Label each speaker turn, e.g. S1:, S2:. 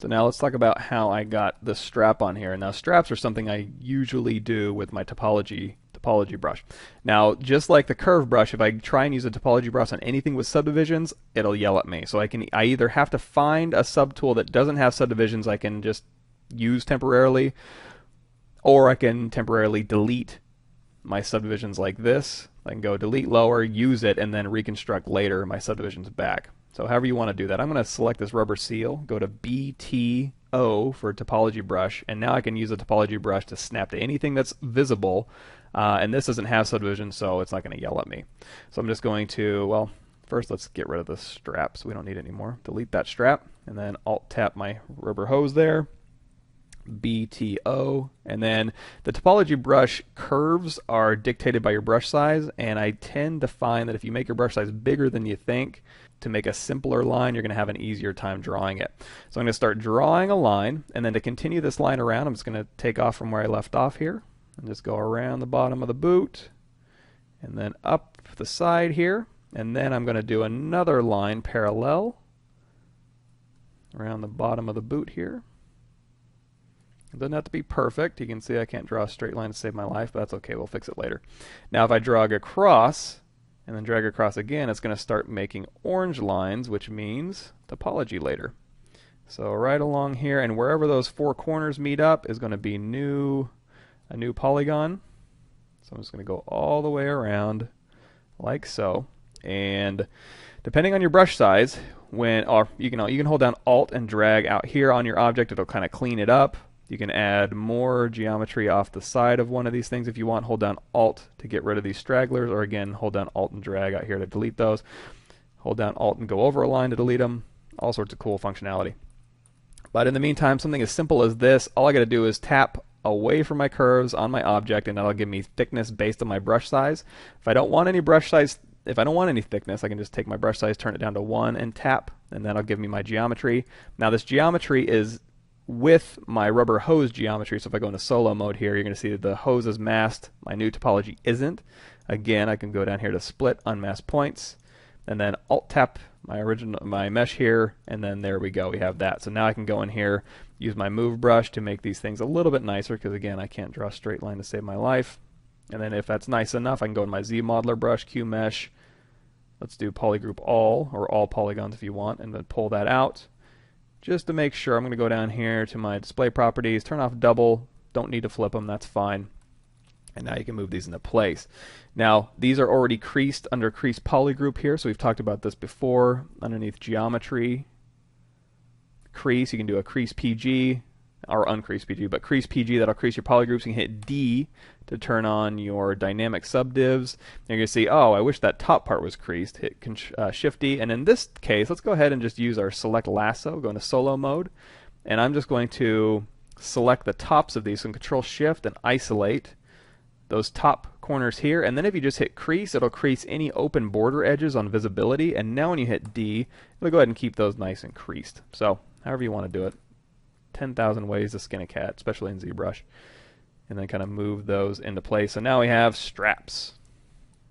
S1: So now let's talk about how I got the strap on here. Now straps are something I usually do with my topology brush. Now, just like the curve brush, if I try and use a topology brush on anything with subdivisions, it'll yell at me. So I either have to find a subtool that doesn't have subdivisions I can just use temporarily, or I can temporarily delete my subdivisions like this. I can go delete lower, use it, and then reconstruct later my subdivisions back. So however you want to do that. I'm going to select this rubber seal, go to BTO for topology brush, and now I can use a topology brush to snap to anything that's visible. And this doesn't have subdivision, so it's not going to yell at me. So I'm just going to, well, first let's get rid of the strap so we don't need it anymore. Delete that strap, and then Alt tap my rubber hose there. BTO, and then the topology brush curves are dictated by your brush size, and I tend to find that if you make your brush size bigger than you think to make a simpler line, you're going to have an easier time drawing it. So I'm going to start drawing a line, and then to continue this line around, I'm just going to take off from where I left off here and just go around the bottom of the boot and then up the side here, and then I'm going to do another line parallel around the bottom of the boot here. It doesn't have to be perfect. You can see I can't draw a straight line to save my life, but that's okay. We'll fix it later. Now if I drag across and then drag across again, it's going to start making orange lines, which means topology later. So right along here, and wherever those four corners meet up is going to be a new polygon. So I'm just going to go all the way around like so. And depending on your brush size, you can hold down Alt and drag out here on your object. It'll kind of clean it up. You can add more geometry off the side of one of these things if you want. Hold down Alt to get rid of these stragglers, or again, hold down Alt and drag out here to delete those. Hold down Alt and go over a line to delete them. All sorts of cool functionality. But in the meantime, something as simple as this, all I got to do is tap away from my curves on my object, and that'll give me thickness based on my brush size. If I don't want any thickness, I can just take my brush size, turn it down to 1, and tap, and that'll give me my geometry. Now this geometry is with my rubber hose geometry, so if I go into solo mode here, you're going to see that the hose is masked. My new topology isn't. Again, I can go down here to split, unmask points, and then Alt tap my mesh here, and then there we go. We have that. So now I can go in here, use my move brush to make these things a little bit nicer, because again, I can't draw a straight line to save my life. And then if that's nice enough, I can go in my Z modeler brush, Q mesh. Let's do polygroup all, or all polygons if you want, and then pull that out. Just to make sure, I'm going to go down here to my display properties, turn off double, don't need to flip them, that's fine. And now you can move these into place. Now, these are already creased under crease polygroup here, so we've talked about this before. Underneath geometry, crease, you can do a crease PG, or uncrease PG, but crease PG, that'll crease your polygroups. You can hit D to turn on your dynamic subdivs. You're going to see, oh, I wish that top part was creased. Hit Shift D, and in this case, let's go ahead and just use our select lasso, go into solo mode, and I'm just going to select the tops of these, and Control Shift and isolate those top corners here, and then if you just hit crease, it'll crease any open border edges on visibility, and now when you hit D, it'll go ahead and keep those nice and creased. So, however you want to do it. 10,000 ways to skin a cat, especially in ZBrush. And then kind of move those into place. So now we have straps.